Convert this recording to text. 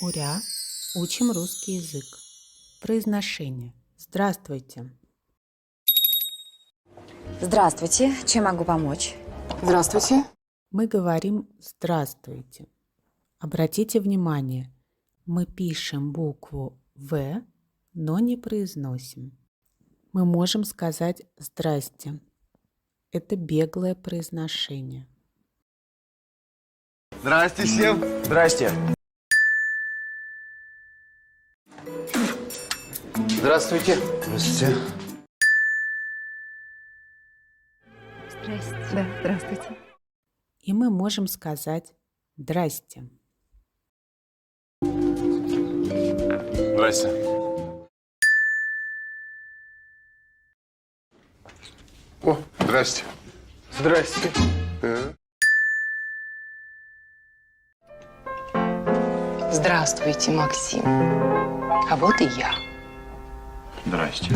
Уря. Учим русский язык. Произношение. Здравствуйте. Здравствуйте, чем могу помочь? Здравствуйте. Мы говорим «здравствуйте». Обратите внимание, мы пишем букву «В», но не произносим. Мы можем сказать «здрасте». Это беглое произношение. Здрасте всем. Здрасте. Здравствуйте. Здравствуйте. Да, здравствуйте. И мы можем сказать «здрасте». Здрасте. О, здрасте. Здрасте. Здравствуйте, Максим. А вот и я. Здрасте.